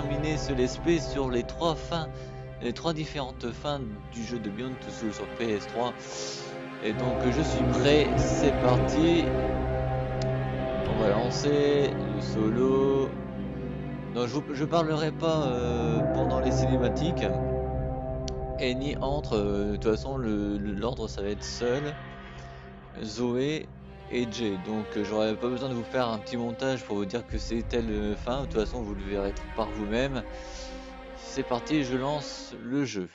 terminer ce let's play sur les trois différentes fins du jeu de Beyond Two Souls sur PS3. Et donc je suis prêt, c'est parti. On va lancer le solo. Non, je parlerai pas pendant les cinématiques et ni entre. De toute façon, l'ordre ça va être seul, Zoé et Jay. Donc j'aurais pas besoin de vous faire un petit montage pour vous dire que c'est telle fin. De toute façon, vous le verrez par vous-même. C'est parti, je lance le jeu.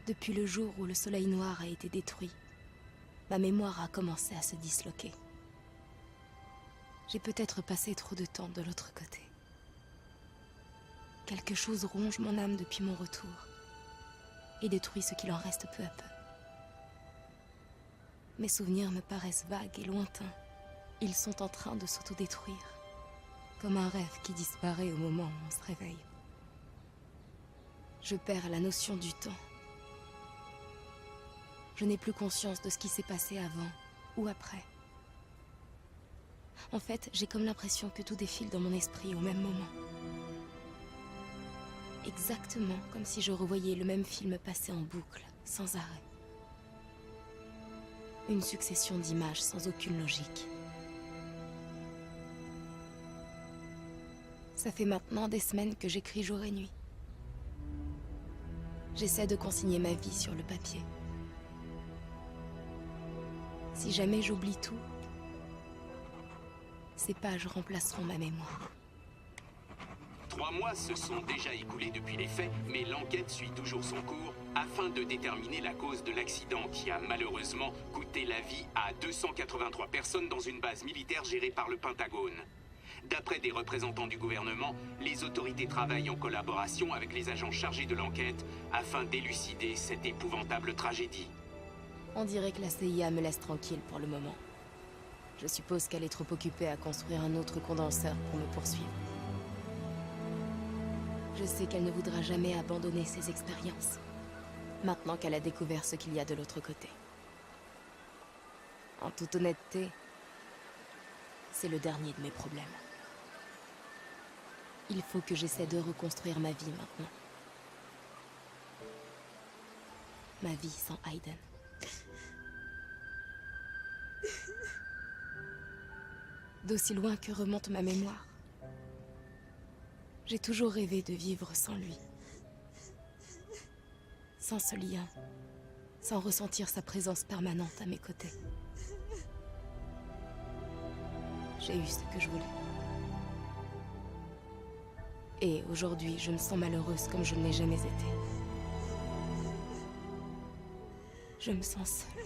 Depuis le jour où le soleil noir a été détruit, ma mémoire a commencé à se disloquer. J'ai peut-être passé trop de temps de l'autre côté. Quelque chose ronge mon âme depuis mon retour et détruit ce qu'il en reste peu à peu. Mes souvenirs me paraissent vagues et lointains. Ils sont en train de s'autodétruire, comme un rêve qui disparaît au moment où on se réveille. Je perds la notion du temps. Je n'ai plus conscience de ce qui s'est passé avant ou après. En fait, j'ai comme l'impression que tout défile dans mon esprit au même moment. Exactement comme si je revoyais le même film passer en boucle, sans arrêt. Une succession d'images sans aucune logique. Ça fait maintenant des semaines que j'écris jour et nuit. J'essaie de consigner ma vie sur le papier. Si jamais j'oublie tout, ces pages remplaceront ma mémoire. 3 mois se sont déjà écoulés depuis les faits, mais l'enquête suit toujours son cours afin de déterminer la cause de l'accident qui a malheureusement coûté la vie à 283 personnes dans une base militaire gérée par le Pentagone. D'après des représentants du gouvernement, les autorités travaillent en collaboration avec les agents chargés de l'enquête afin d'élucider cette épouvantable tragédie. On dirait que la CIA me laisse tranquille pour le moment. Je suppose qu'elle est trop occupée à construire un autre condenseur pour me poursuivre. Je sais qu'elle ne voudra jamais abandonner ses expériences, maintenant qu'elle a découvert ce qu'il y a de l'autre côté. En toute honnêteté, c'est le dernier de mes problèmes. Il faut que j'essaie de reconstruire ma vie maintenant. Ma vie sans Aiden. D'aussi loin que remonte ma mémoire, j'ai toujours rêvé de vivre sans lui. Sans ce lien, sans ressentir sa présence permanente à mes côtés. J'ai eu ce que je voulais. Et aujourd'hui, je me sens malheureuse comme je ne l'ai jamais été. Je me sens seule.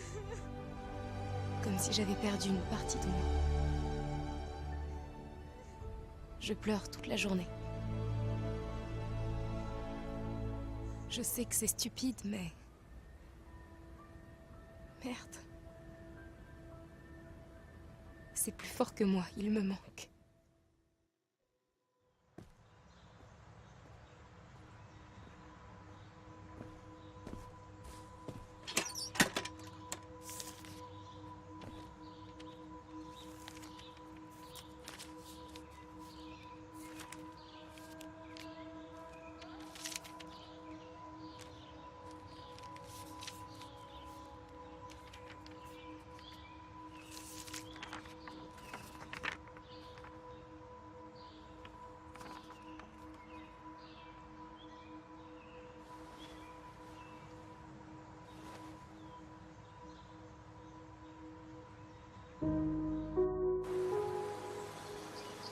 Comme si j'avais perdu une partie de moi. Je pleure toute la journée. Je sais que c'est stupide, mais... Merde. C'est plus fort que moi, il me manque.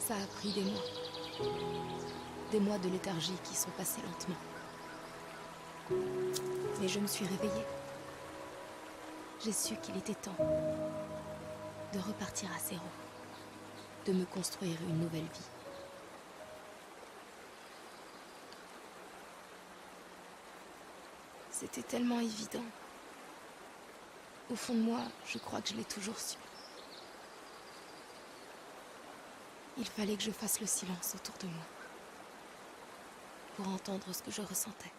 Ça a pris des mois. Des mois de léthargie qui sont passés lentement. Mais je me suis réveillée. J'ai su qu'il était temps de repartir à zéro, de me construire une nouvelle vie. C'était tellement évident. Au fond de moi, je crois que je l'ai toujours su. Il fallait que je fasse le silence autour de moi pour entendre ce que je ressentais.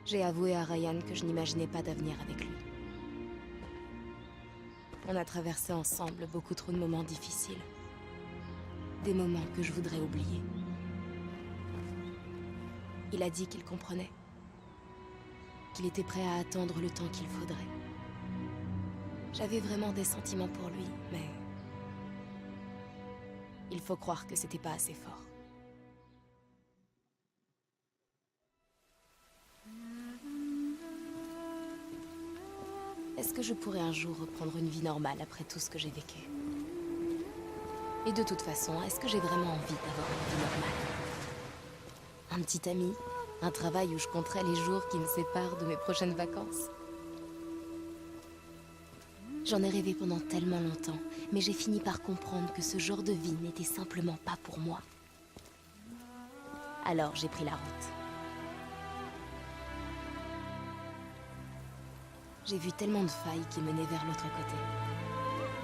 J'ai avoué à Ryan que je n'imaginais pas d'avenir avec lui. On a traversé ensemble beaucoup trop de moments difficiles. Des moments que je voudrais oublier. Il a dit qu'il comprenait. Qu'il était prêt à attendre le temps qu'il faudrait. J'avais vraiment des sentiments pour lui, mais... il faut croire que c'était pas assez fort. Est-ce que je pourrais un jour reprendre une vie normale après tout ce que j'ai vécu? Et de toute façon, est-ce que j'ai vraiment envie d'avoir une vie normale? Un petit ami? Un travail où je compterai les jours qui me séparent de mes prochaines vacances? J'en ai rêvé pendant tellement longtemps, mais j'ai fini par comprendre que ce genre de vie n'était simplement pas pour moi. Alors j'ai pris la route. J'ai vu tellement de failles qui menaient vers l'autre côté.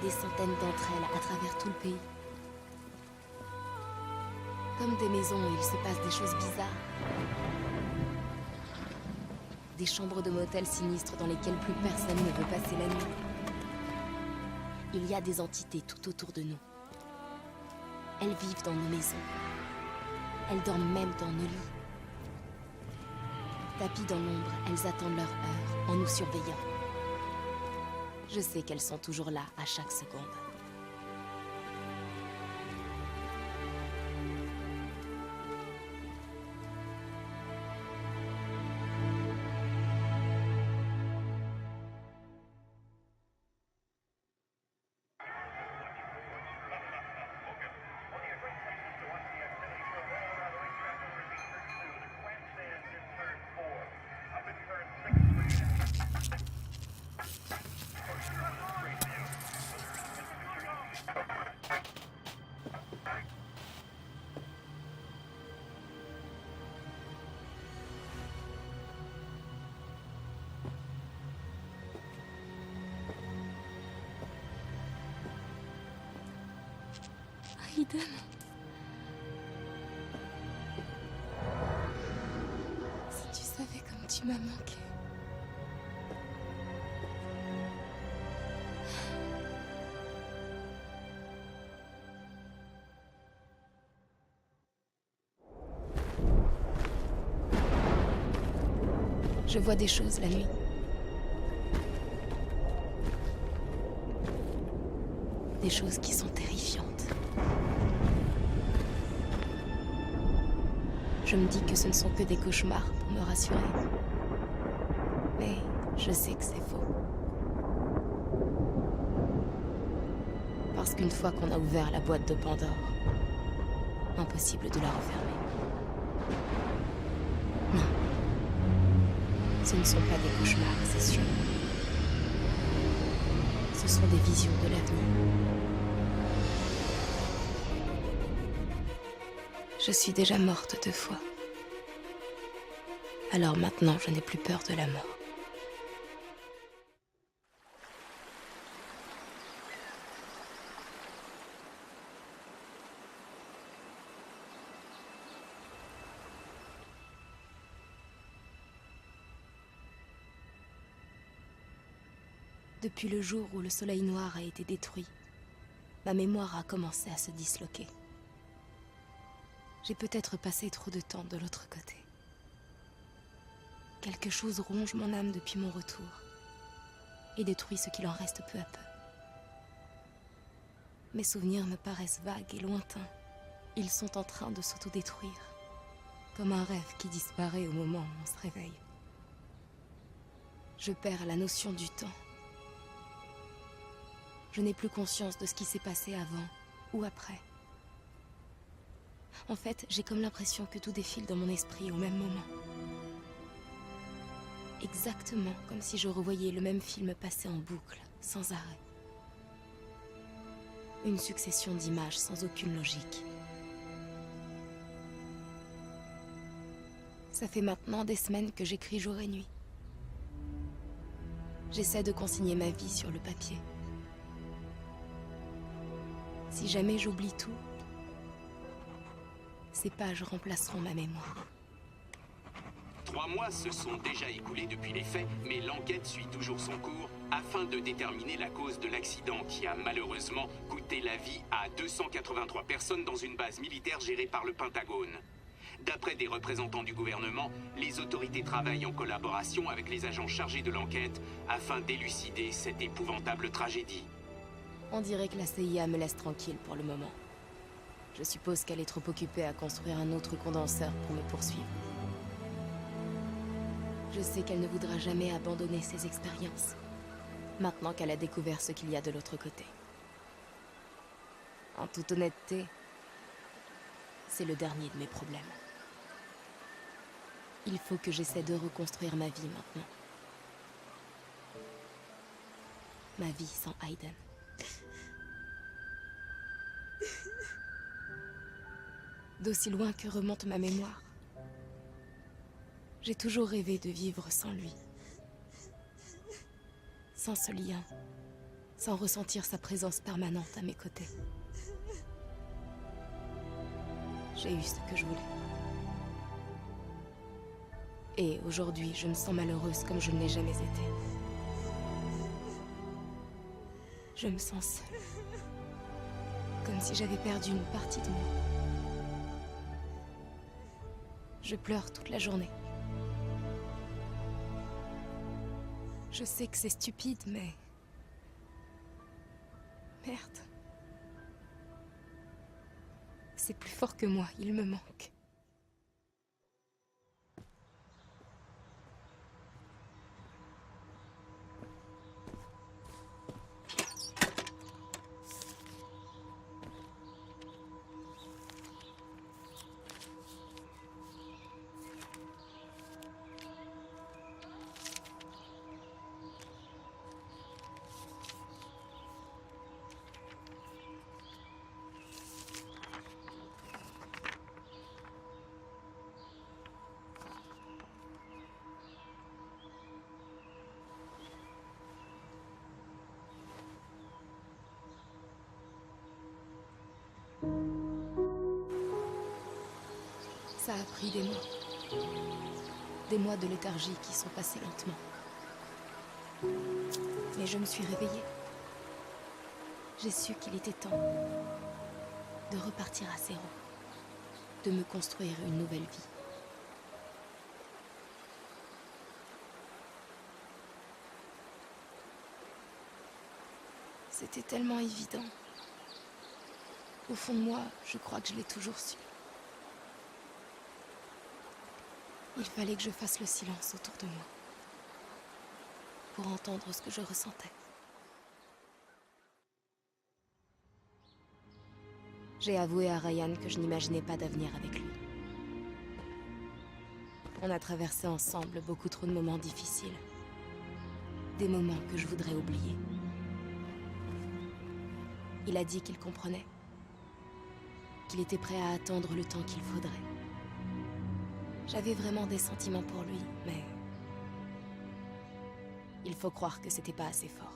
Des centaines d'entre elles à travers tout le pays. Comme des maisons où il se passe des choses bizarres. Des chambres de motel sinistres dans lesquelles plus personne ne veut passer la nuit. Il y a des entités tout autour de nous. Elles vivent dans nos maisons. Elles dorment même dans nos lits. Tapies dans l'ombre, elles attendent leur heure en nous surveillant. Je sais qu'elles sont toujours là à chaque seconde. Aiden. Si tu savais comme tu m'as manqué. Je vois des choses la nuit. Des choses qui sont terrifiantes. Je me dis que ce ne sont que des cauchemars pour me rassurer. Mais je sais que c'est faux. Parce qu'une fois qu'on a ouvert la boîte de Pandore, impossible de la refermer. Non. Ce ne sont pas des cauchemars, c'est sûr. Ce sont des visions de l'avenir. Je suis déjà morte 2 fois. Alors maintenant, je n'ai plus peur de la mort. Depuis le jour où le soleil noir a été détruit, ma mémoire a commencé à se disloquer. J'ai peut-être passé trop de temps de l'autre côté. Quelque chose ronge mon âme depuis mon retour et détruit ce qu'il en reste peu à peu. Mes souvenirs me paraissent vagues et lointains. Ils sont en train de s'autodétruire, comme un rêve qui disparaît au moment où on se réveille. Je perds la notion du temps. Je n'ai plus conscience de ce qui s'est passé avant ou après. En fait, j'ai comme l'impression que tout défile dans mon esprit au même moment. Exactement comme si je revoyais le même film passer en boucle, sans arrêt. Une succession d'images sans aucune logique. Ça fait maintenant des semaines que j'écris jour et nuit. J'essaie de consigner ma vie sur le papier. Si jamais j'oublie tout, ces pages remplaceront ma mémoire. 3 mois se sont déjà écoulés depuis les faits, mais l'enquête suit toujours son cours afin de déterminer la cause de l'accident qui a malheureusement coûté la vie à 283 personnes dans une base militaire gérée par le Pentagone. D'après des représentants du gouvernement, les autorités travaillent en collaboration avec les agents chargés de l'enquête afin d'élucider cette épouvantable tragédie. On dirait que la CIA me laisse tranquille pour le moment. Je suppose qu'elle est trop occupée à construire un autre condenseur pour me poursuivre. Je sais qu'elle ne voudra jamais abandonner ses expériences, maintenant qu'elle a découvert ce qu'il y a de l'autre côté. En toute honnêteté, c'est le dernier de mes problèmes. Il faut que j'essaie de reconstruire ma vie maintenant. Ma vie sans Aiden. D'aussi loin que remonte ma mémoire, j'ai toujours rêvé de vivre sans lui. Sans ce lien, sans ressentir sa présence permanente à mes côtés. J'ai eu ce que je voulais. Et aujourd'hui, je me sens malheureuse comme je ne l'ai jamais été. Je me sens seule. Comme si j'avais perdu une partie de moi. Je pleure toute la journée. Je sais que c'est stupide, mais... Merde. C'est plus fort que moi, il me manque. Ça a pris des mois. Des mois de léthargie qui sont passés lentement. Mais je me suis réveillée. J'ai su qu'il était temps de repartir à zéro, de me construire une nouvelle vie. C'était tellement évident. Au fond de moi, je crois que je l'ai toujours su. Il fallait que je fasse le silence autour de moi, pour entendre ce que je ressentais. J'ai avoué à Ryan que je n'imaginais pas d'avenir avec lui. On a traversé ensemble beaucoup trop de moments difficiles. Des moments que je voudrais oublier. Il a dit qu'il comprenait. Qu'il était prêt à attendre le temps qu'il faudrait. J'avais vraiment des sentiments pour lui, mais... il faut croire que c'était pas assez fort.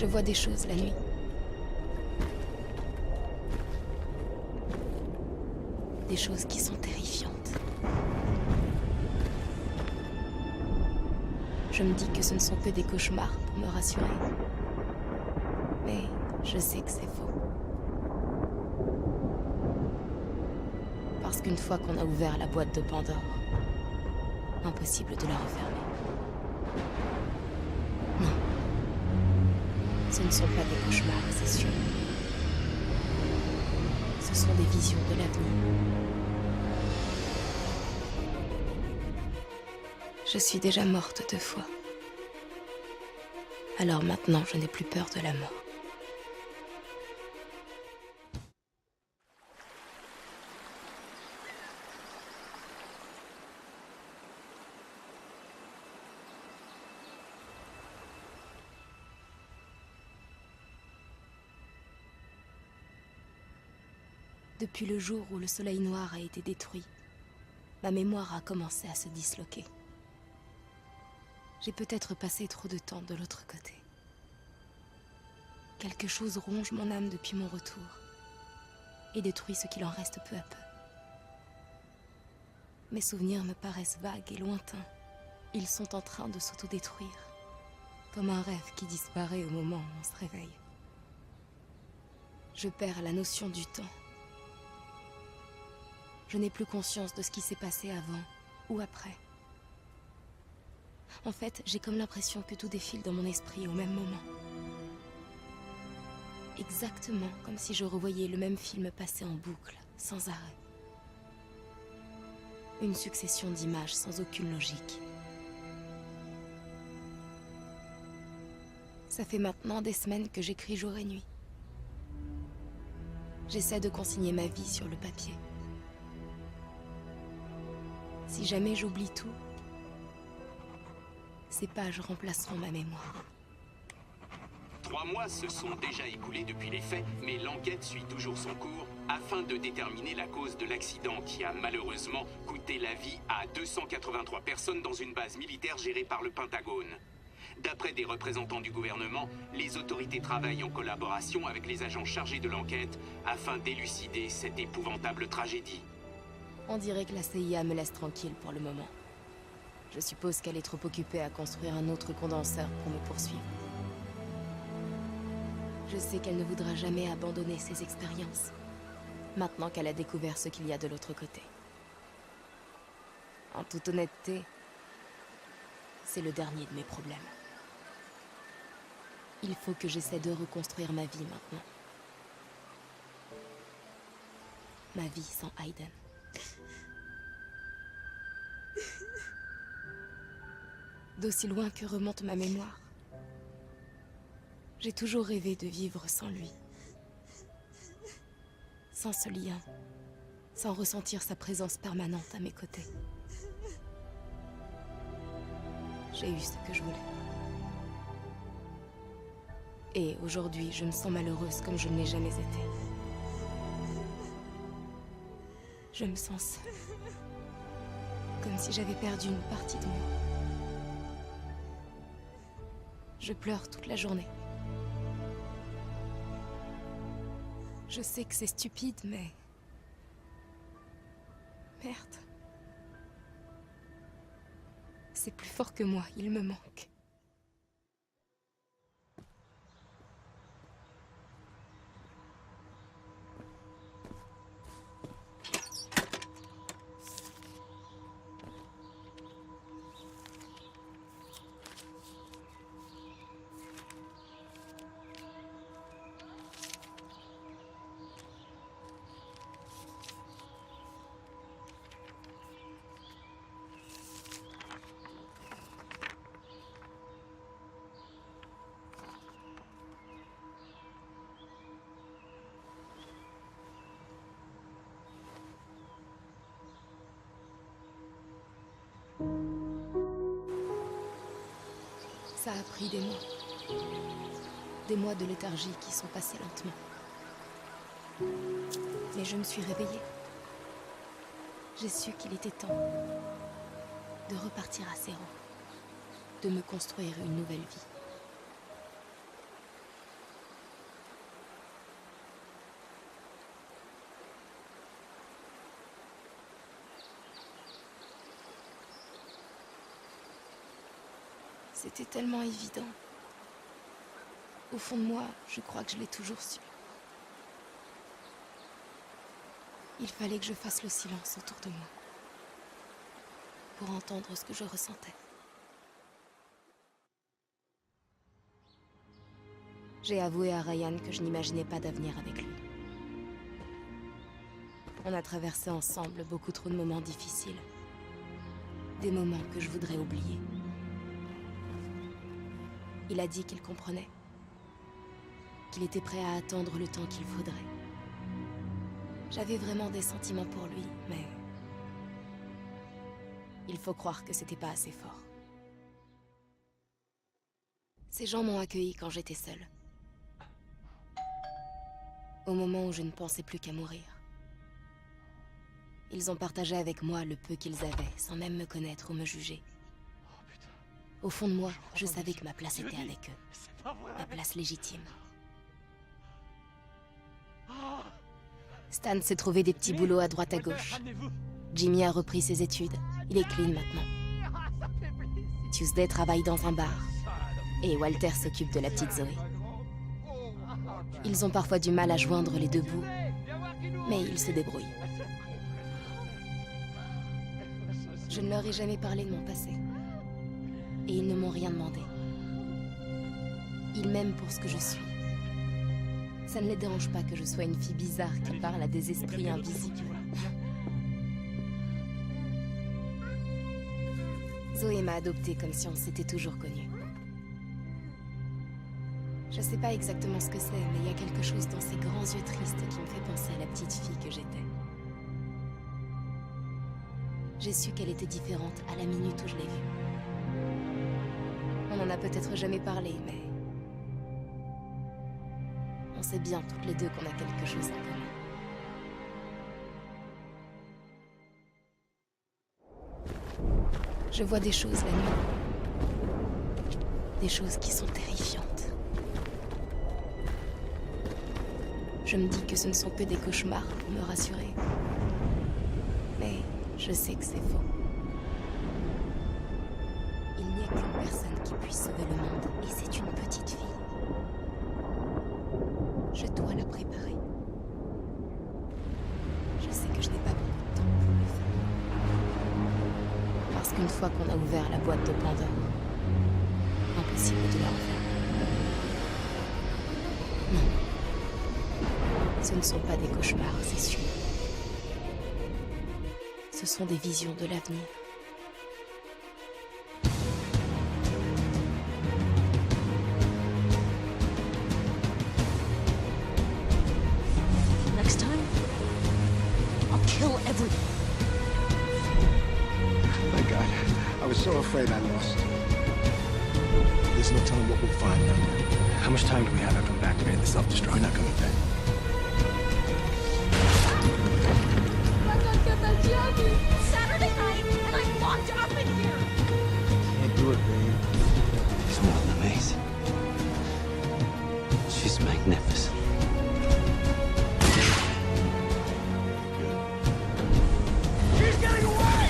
Je vois des choses la nuit. Des choses qui sont terrifiantes. Je me dis que ce ne sont que des cauchemars pour me rassurer. Mais je sais que c'est faux. Parce qu'une fois qu'on a ouvert la boîte de Pandore, impossible de la refermer. Non. Ce ne sont pas des cauchemars, c'est sûr. Ce sont des visions de l'avenir. Je suis déjà morte 2 fois. Alors maintenant, je n'ai plus peur de la mort. Depuis le jour où le soleil noir a été détruit, ma mémoire a commencé à se disloquer. J'ai peut-être passé trop de temps de l'autre côté. Quelque chose ronge mon âme depuis mon retour et détruit ce qu'il en reste peu à peu. Mes souvenirs me paraissent vagues et lointains. Ils sont en train de s'autodétruire, comme un rêve qui disparaît au moment où on se réveille. Je perds la notion du temps. Je n'ai plus conscience de ce qui s'est passé avant ou après. En fait, j'ai comme l'impression que tout défile dans mon esprit au même moment. Exactement comme si je revoyais le même film passer en boucle, sans arrêt. Une succession d'images sans aucune logique. Ça fait maintenant des semaines que j'écris jour et nuit. J'essaie de consigner ma vie sur le papier. Si jamais j'oublie tout, ces pages remplaceront ma mémoire. 3 mois se sont déjà écoulés depuis les faits, mais l'enquête suit toujours son cours afin de déterminer la cause de l'accident qui a malheureusement coûté la vie à 283 personnes dans une base militaire gérée par le Pentagone. D'après des représentants du gouvernement, les autorités travaillent en collaboration avec les agents chargés de l'enquête afin d'élucider cette épouvantable tragédie. On dirait que la CIA me laisse tranquille pour le moment. Je suppose qu'elle est trop occupée à construire un autre condenseur pour me poursuivre. Je sais qu'elle ne voudra jamais abandonner ses expériences, maintenant qu'elle a découvert ce qu'il y a de l'autre côté. En toute honnêteté, c'est le dernier de mes problèmes. Il faut que j'essaie de reconstruire ma vie maintenant. Ma vie sans Aiden. D'aussi loin que remonte ma mémoire, j'ai toujours rêvé de vivre sans lui. Sans ce lien, sans ressentir sa présence permanente à mes côtés. J'ai eu ce que je voulais. Et aujourd'hui, je me sens malheureuse comme je ne l'ai jamais été. Je me sens seule. Comme si j'avais perdu une partie de moi. Je pleure toute la journée. Je sais que c'est stupide, mais... Merde. C'est plus fort que moi, il me manque. Ça a pris des mois. Des mois de léthargie qui sont passés lentement. Mais je me suis réveillée. J'ai su qu'il était temps de repartir à zéro, de me construire une nouvelle vie. C'était tellement évident. Au fond de moi, je crois que je l'ai toujours su. Il fallait que je fasse le silence autour de moi pour entendre ce que je ressentais. J'ai avoué à Ryan que je n'imaginais pas d'avenir avec lui. On a traversé ensemble beaucoup trop de moments difficiles. Des moments que je voudrais oublier. Il a dit qu'il comprenait. Qu'il était prêt à attendre le temps qu'il faudrait. J'avais vraiment des sentiments pour lui, mais... il faut croire que c'était pas assez fort. Ces gens m'ont accueilli quand j'étais seule. Au moment où je ne pensais plus qu'à mourir. Ils ont partagé avec moi le peu qu'ils avaient, sans même me connaître ou me juger. Au fond de moi, je savais que ma place était avec eux. Ma place légitime. Stan s'est trouvé des petits boulots à droite à gauche. Jimmy a repris ses études. Il est clean maintenant. Tuesday travaille dans un bar. Et Walter s'occupe de la petite Zoé. Ils ont parfois du mal à joindre les deux bouts, mais ils se débrouillent. Je ne leur ai jamais parlé de mon passé. Et ils ne m'ont rien demandé. Ils m'aiment pour ce que je suis. Ça ne les dérange pas que je sois une fille bizarre qui parle à des esprits invisibles. Zoé m'a adoptée comme si on s'était toujours connus. Je sais pas exactement ce que c'est, mais il y a quelque chose dans ses grands yeux tristes qui me fait penser à la petite fille que j'étais. J'ai su qu'elle était différente à la minute où je l'ai vue. On n'en a peut-être jamais parlé, mais... on sait bien toutes les deux qu'on a quelque chose en commun. Je vois des choses la nuit. Des choses qui sont terrifiantes. Je me dis que ce ne sont que des cauchemars pour me rassurer. Mais je sais que c'est faux. Il n'y a qu'une personne qui puisse sauver le monde, et c'est une petite fille. Je dois la préparer. Je sais que je n'ai pas beaucoup de temps pour le faire. Parce qu'une fois qu'on a ouvert la boîte de Pandore, impossible de la refermer. Non. Ce ne sont pas des cauchemars, c'est sûr. Ce sont des visions de l'avenir. Next time, I'll kill everyone. My God, I was so afraid I lost. There's no telling what we'll find down there. How much time do we have after we've activated the self-destruct? We're not coming back. Saturday night, and I'm locked up in here. Can't do it, babe. She's more than amazing. She's magnificent. She's getting away!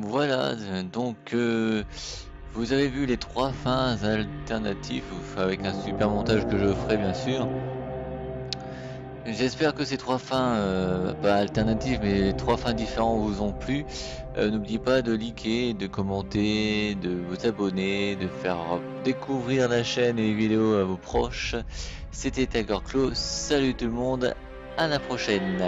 Voilà, donc vous avez vu les 3 fins alternatives avec un super montage que je ferai bien sûr. J'espère que ces 3 fins, pas alternatives, mais les 3 fins différentes vous ont plu. N'oubliez pas de liker, de commenter, de vous abonner, de faire découvrir la chaîne et les vidéos à vos proches. C'était Tiger Claw, salut tout le monde, à la prochaine.